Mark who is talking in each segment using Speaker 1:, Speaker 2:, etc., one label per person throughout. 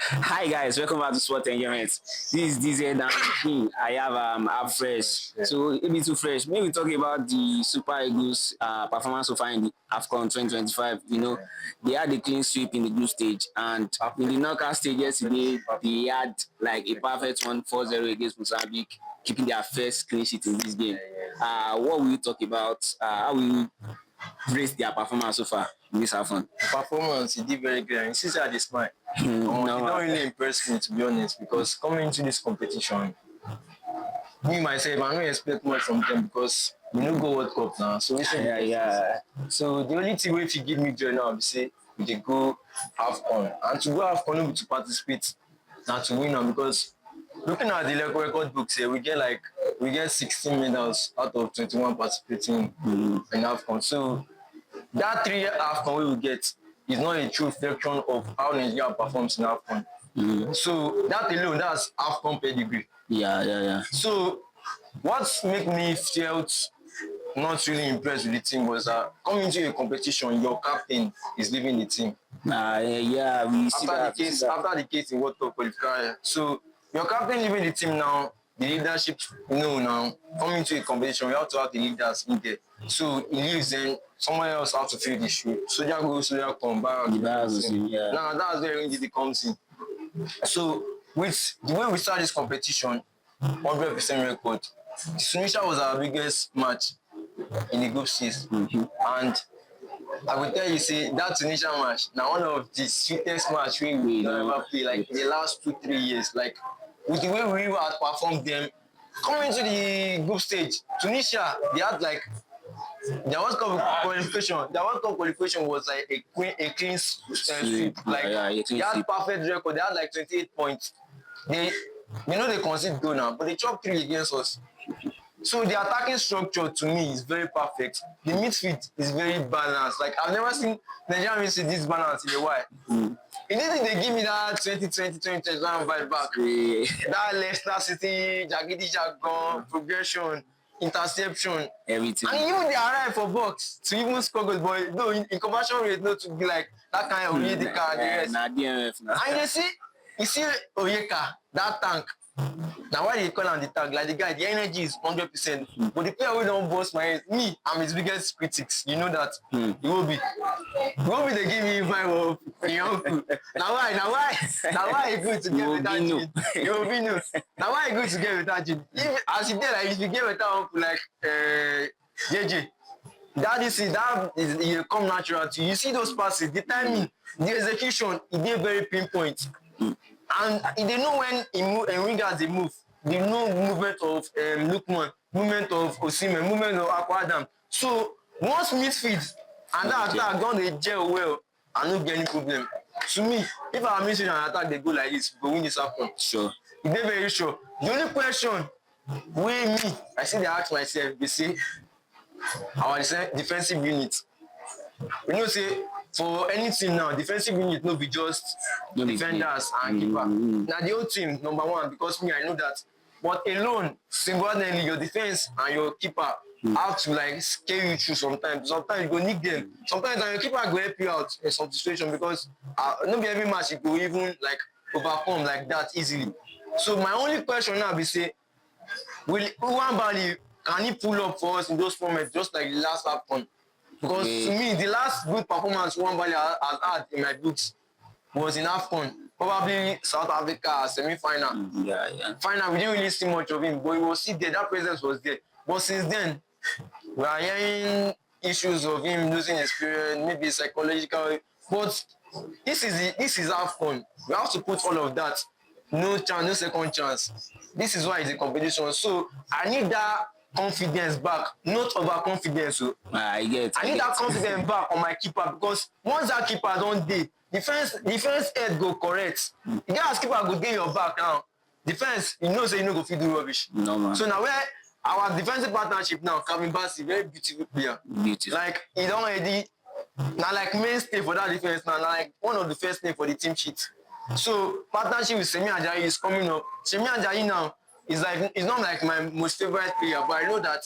Speaker 1: Hi guys, welcome back to Sport Enjoyment. This is DZ and I have fresh. So a bit too fresh. Maybe we talk about the Super Eagles performance so far in the AFCON 2025. You know, they had a clean sweep in the group stage, and in the knockout stage yesterday, they had like a perfect 1-4-0 against Mozambique, keeping their first clean sheet in this game. What will you talk about? How will you rate their performance so far in this AFCON?
Speaker 2: Performance, he did very good. And since I had a smile, it don't really impress me to be honest, because coming into this competition, me myself, I don't expect much from them because we no go World Cup now. So
Speaker 1: Yeah.
Speaker 2: So the only thing if you give me joy now, be say we dey go AFCON, and to go AFCON no be to participate, not to win am, because looking at the record books here, we get 16 medals out of 21 participating in AFCON. So that 3 AFCON we will get is not a true reflection of how Nigeria performs in AFCON. So that alone, that's AFCON pedigree.
Speaker 1: Yeah.
Speaker 2: So what make me felt not really impressed with the team was that coming into a competition, your captain is leaving the team.
Speaker 1: Yeah, we see
Speaker 2: After the case in World Cup qualifier. So your captain leaving the team now, the leadership, now coming to a competition, you have to have the leaders in there. So he leaves, then someone else has to fill the shoe. Soldier goes, soldier come back.
Speaker 1: Yeah.
Speaker 2: Now that's where Indy comes in. So with the way we start this competition, 100% record. Tunisia was our biggest match in the group stage, and I will tell you, say that Tunisia match now one of the sweetest match we ever play, like in the last 2-3 years. Like with the way we outperformed them, coming to the group stage, Tunisia they had like their World Cup qualification. Their World Cup qualification was like a clean sweep. Like they had perfect record. They had like 28 points. They concede goal now, but they chopped 3 against us. So the attacking structure to me is very perfect. The midfield is very balanced. Like I've never seen Nigerian midfield this balanced in a while. It didn't they give me that 2021 vibe back. That Leicester City, Jagidi Jagon, progression, interception,
Speaker 1: everything.
Speaker 2: And even they arrive for box to even score goals, but no, in conversion rate, not to be like that kind of Oyedika and the rest.
Speaker 1: DMF now.
Speaker 2: And you see Oyeka, that tank. Now why they call him the tank? Like the guy, the energy is 100%. But the player who don't boast my head, me, I'm his biggest critics. You know that. He will be. They give me vibe of uncle. Now why he good to get with that gene? You will be no. Now why he good to get with that gene? As he did, like if you get with that uncle like JJ, that is come natural to you. You see those passes, the timing, the execution, it did very pinpoint. And they know when wingers they move. They know movement of Lukman, movement of Osimhen, movement of Akwadam. So once midfield and that attack done they gel well, I don't get any problem. To me, if our midfield and attack they go like this, we go win this AFCON.
Speaker 1: Sure.
Speaker 2: It's very sure. The only question I see they ask myself, they say our defensive unit. We know say for any team now, defensive unit no be just defenders and keeper. Now the whole team number one, because me I know that. But alone, single-handedly, your defense and your keeper have to like scare you through sometimes. Sometimes you go need them. Sometimes your keeper go help you out in some situation because not be every match you go even like overcome like that easily. So my only question now be say, will Nwabali can he pull up for us in those moments just like the last AFCON? Because to me, the last good performance Nwabali has had in my books was in AFCON. Probably South Africa semi-final. Final, we didn't really see much of him, but he was still there. That presence was there. But since then, we are hearing issues of him losing experience, maybe psychological. But this is AFCON. We have to put all of that. No chance, no second chance. This is why it's a competition. So I need that confidence back, not overconfidence. So I need that confidence back on my keeper, because once that keeper don't dey, defense head go correct. You get as keeper go get your back now. Defense, you know say you no go fit do rubbish.
Speaker 1: No man.
Speaker 2: So now where our defensive partnership now, Calvin Bassey, very beautiful player.
Speaker 1: Beautiful.
Speaker 2: Like he don't already now like mainstay for that defense now, like one of the first name for the team sheet. So partnership with Semi Ajayi is coming up. Semi Ajayi now is not like my most favorite player, but I know that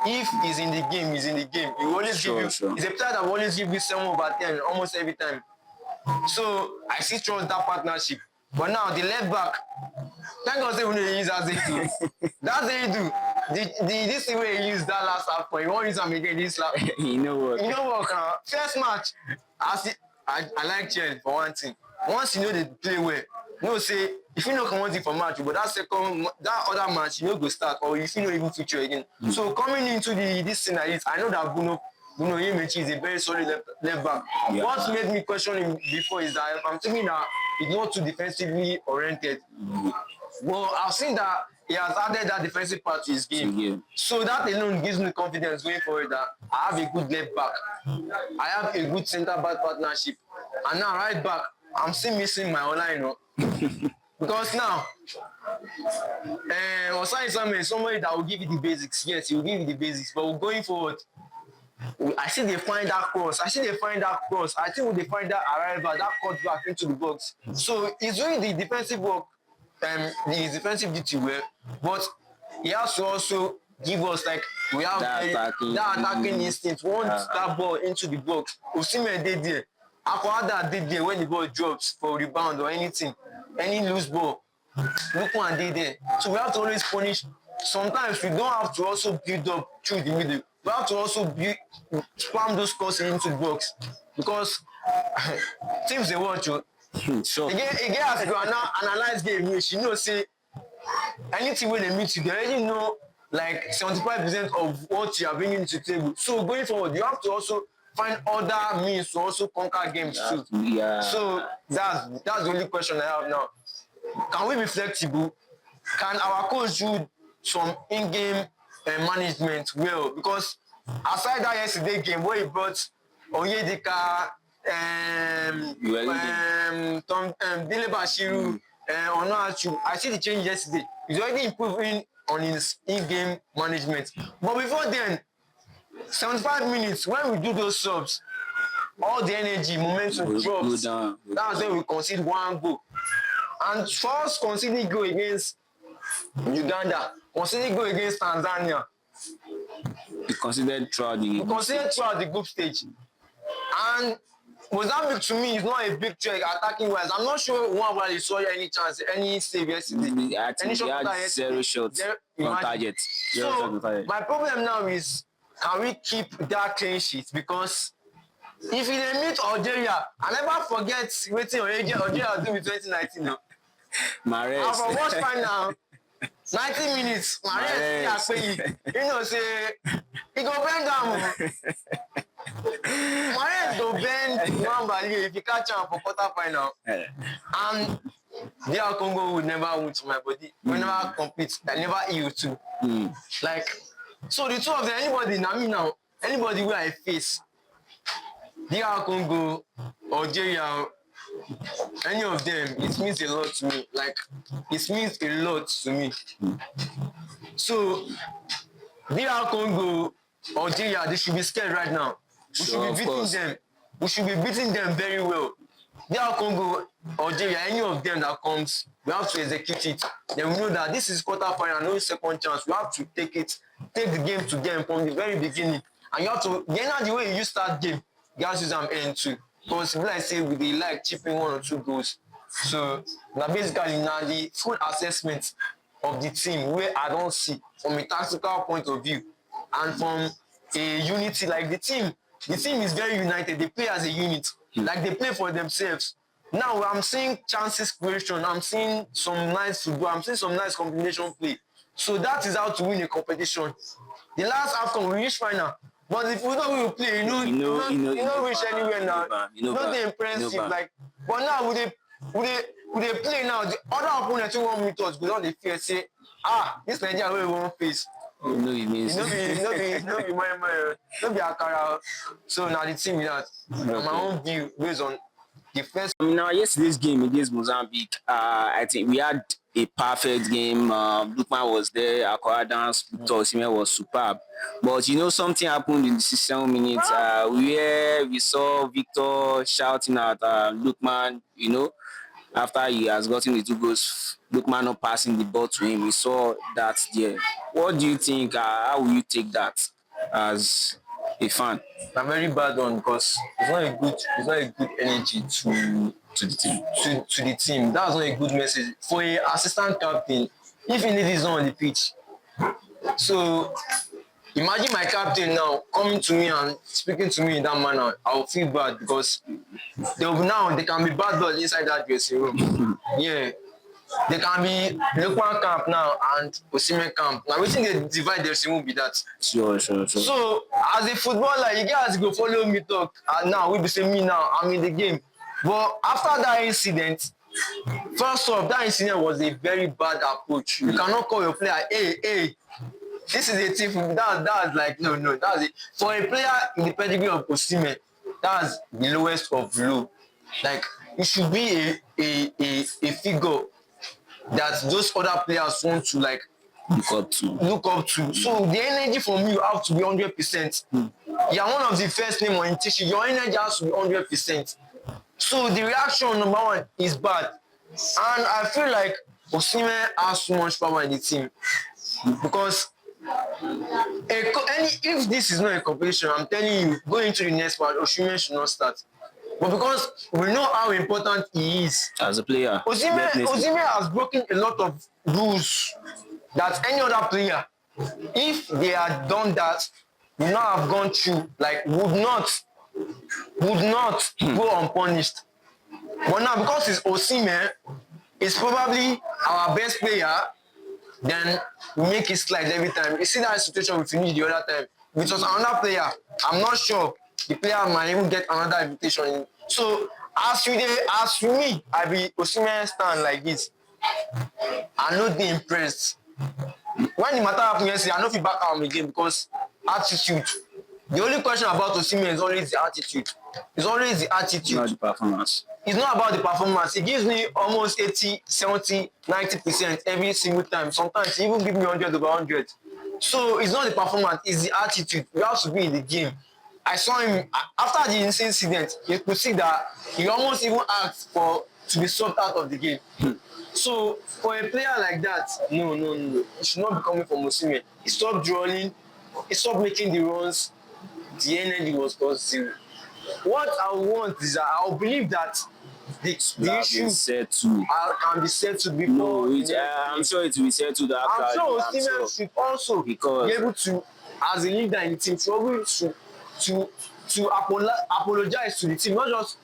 Speaker 2: if he's in the game, he's in the game. He will always give you. Sure. He's a player that will always give you 7/10 almost every time. So I still trust that partnership. But now the left back, thank God say we no use as they do. That's they do. This thing where he used that last half point, he won't use them again this last.
Speaker 1: You know what?
Speaker 2: You know what? First match, I like Chelsea for one thing. Once you know they play well, you know say if you know come on for match, but that other match you know go start or if you know even feature again. So coming into this thing like this, I know that Bruno Yemechi is a very solid left back. Yeah. What made me question him before is that I'm thinking that he's not too defensively oriented. Well, I've seen that he has added that defensive part to his game. Yeah. So that alone gives me confidence going forward that I have a good left back. I have a good centre-back partnership. And now right back, I'm still missing my online, you know. Because now, Osai Samuel is somebody that will give you the basics. Yes, he will give you the basics. But going forward, I see they find that cross. I think when they find that arrival, that cut back into the box. So he's doing the defensive work, his defensive duty well, but he has to also give us like we have that attacking instinct. Once that ball into the box, Osimhen did there. Akwada did there when the ball drops for rebound or anything, any loose ball. Lookman did there. So we have to always punish. Sometimes we don't have to also build up through the middle. We have to also spam those crosses into the box because teams they watch you. Sure. Again, as you analyze game, you know, say anything when they meet you, they already know like 75% of what you are bringing to the table. So going forward, you have to also find other means to also conquer games too. Yeah. So that's the only question I have now. Can we be flexible? Can our coach do some in-game management well? Because aside that yesterday game where he brought Onyedika, Dele Bashiru, Onuachu, I see the change yesterday. He's already improving on his in-game management. But before then, 75 minutes, when we do those subs, all the energy, momentum drops. That's when we concede one goal. And first conceding goal against Uganda, conceding goal against Tanzania.
Speaker 1: We considered throughout
Speaker 2: the group stage. And Mozambique to me is not a big threat attacking wise. I'm not sure one saw any chance, any save yesterday.
Speaker 1: I think he had 0 shots on target.
Speaker 2: So my problem now is, can we keep that clean sheet? Because if we meet Algeria, I never forget waiting Algeria do with 2019 now.
Speaker 1: Mahrez.
Speaker 2: I for watch final 90 minutes. Mahrez, you know, say he go bend down. Mahrez go bend Mambali if you catch him for quarter final. And DR Congo would never win to my body. We never compete. They never EU too. Like, so the two of them, anybody where I face, DR Congo, Algeria, any of them, it means a lot to me. Like, it means a lot to me. So, DR Congo, Algeria, they should be scared right now. We should be beating them. We should be beating them very well. DR Congo, Algeria, any of them that comes, we have to execute it. Then we know that this is quarter-final, no second chance. We have to take the game to them from the very beginning. And you have to, the way you start game, you have to use them end too. Because like I say, we like chipping 1 or 2 goals. So now basically now the full assessment of the team where I don't see from a tactical point of view and from a unity, like the team is very united. They play as a unit. Like they play for themselves. Now I'm seeing chances creation. I'm seeing some nice football. I'm seeing some nice combination play. So that is how to win a competition. The last AFCON we reached final. But if we don't will play, you know reach anywhere now. Nothing impressive. Like, but now we they play now. The other opponent who won't meet us, we don't they fear say, this Nigeria we won't face.
Speaker 1: You know it means.
Speaker 2: No be Akara. So now the team is that. My own view based on the first.
Speaker 1: Now yesterday's game against Mozambique, I think we had a perfect game. Lookman was there. Akwada's Osimhen was superb. But you know something happened in the 67 minutes where we saw Victor shouting at Lookman. You know, after he has gotten the 2 goals, Lookman not passing the ball to him. We saw that there. What do you think? How will you take that as a fan?
Speaker 2: A very bad one because it's not a good energy
Speaker 1: to the team.
Speaker 2: To the team. That's not a good message for a assistant captain. If he is not on the pitch, so imagine my captain now coming to me and speaking to me in that manner. I will feel bad because they can be bad blood inside that dressing room. Yeah. They can be Lukman camp now and Osimhen camp. Now, wetin dey divide the room be that.
Speaker 1: Sure.
Speaker 2: So, as a footballer, you guys go follow me talk. And now, we be say me now, I'm in the game. But after that incident, first off, that incident was a very bad approach. You cannot call your player, hey, this is a team. That's like, no, that's it. For a player in the pedigree of Osimhen, that's the lowest of low. Like, it should be a figure that those other players want to like look up to. So the energy from you have to be 100%. You're one of the first name on t-shirt. Your energy has to be 100%. So the reaction number one is bad, and I feel like Osimhen has too much power in the team because if this is not a competition, I'm telling you, going into the next part, Osimhen should not start. But because we know how important he is
Speaker 1: as a player,
Speaker 2: Osimhen has broken a lot of rules that any other player, if they had done that, would not have gone through, like would not go unpunished. But now because it's Osimhen, it's probably our best player, then we make it slide every time. You see that situation we finished the other time. If it was another player, I'm not sure the player might even get another invitation. So as for me, I be Osimhen stand like this. I no dey impressed. When the matter happen yesterday, I no fit back am again because attitude. The only question about Osimhen is always the attitude. It's always the attitude.
Speaker 1: Not the performance.
Speaker 2: It's not about the performance. It gives me almost 80, 70, 90% every single time. Sometimes it even give me 100 over 100. So it's not the performance, it's the attitude. You have to be in the game. I saw him after the incident. You could see that he almost even asked to be subbed out of the game. So for a player like that, no, it should not be coming from Osimhen. He stopped drawing, he stopped making the runs. The energy was just zero. What I want is that I believe that the issue can be settled before.
Speaker 1: No, I'm sure it will be settled after.
Speaker 2: I'm sure Osimhen should also be able to, as a leader in the team, to apologize to the team, not just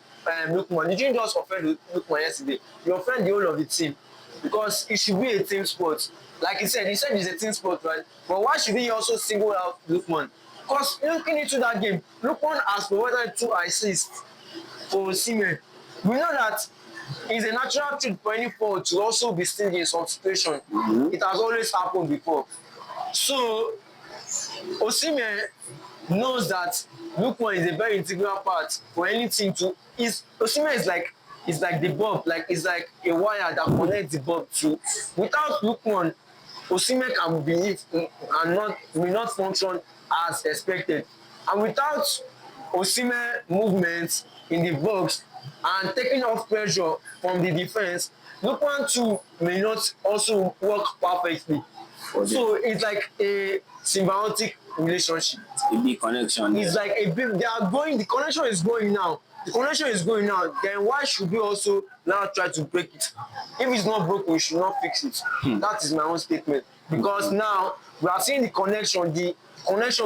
Speaker 2: Lukman. You didn't just offend Lukman yesterday. You offend the whole of the team because it should be a team sport. Like he said it's a team sport, right? But why should he also single out Lukman? Because looking into that game, Lukman has provided 2 assists for Osimhen. We know that it's a natural trait for any forward to also be stingy in some situation. It has always happened before. So Osimhen knows that Lukman is a very integral part for any team to. Osimhen is like the bulb, like it's like a wire that connects the bulb to. Without Lukman, Osimhen will not function as expected. And without Osimhen movement in the box and taking off pressure from the defense, Lukman too may not also work perfectly. So it's like a symbiotic relationship.
Speaker 1: A big connection.
Speaker 2: It's like the connection is going now. Then why should we also now try to break it? If it's not broken, we should not fix it. That is my own statement. Because now we are seeing the connection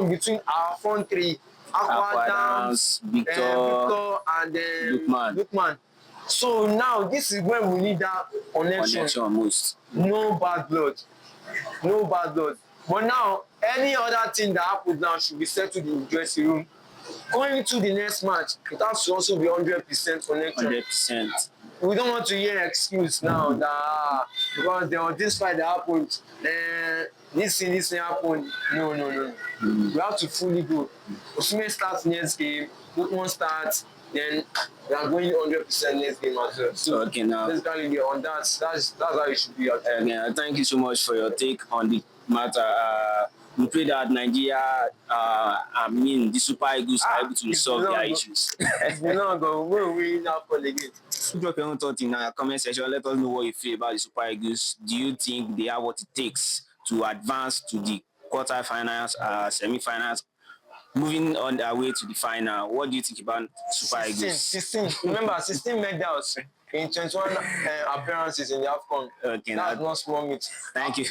Speaker 2: between our front three,
Speaker 1: Aquadams, Victor
Speaker 2: and
Speaker 1: Lukman.
Speaker 2: So now this is when we need that connection most. No bad blood. But now any other thing that happens now should be settled in the dressing room. Going into the next match, it has to also be 100% connection.
Speaker 1: 100%.
Speaker 2: We don't want to hear excuse now that because there was this fight that happened, this thing happened. No. We have to fully go. Osimhen starts next game, Lukman starts, then we are going 100% next game as well. So
Speaker 1: okay, now
Speaker 2: basically on that's how it should be.
Speaker 1: Thank you so much for your take on the matter. We pray that Nigeria, the Super Eagles are able to resolve their issues.
Speaker 2: We're not going to win AFCON again.
Speaker 1: Drop your own thought in our comment section. Let us know what you feel about the Super Eagles. Do you think they have what it takes to advance to the quarterfinals, semi-finals moving on our way to the final, what do you think about Super
Speaker 2: 16,
Speaker 1: Eagles?
Speaker 2: 16. Remember, 16 medals in 21 appearances in the AFCON.
Speaker 1: Okay,
Speaker 2: That's not small meat.
Speaker 1: thank you.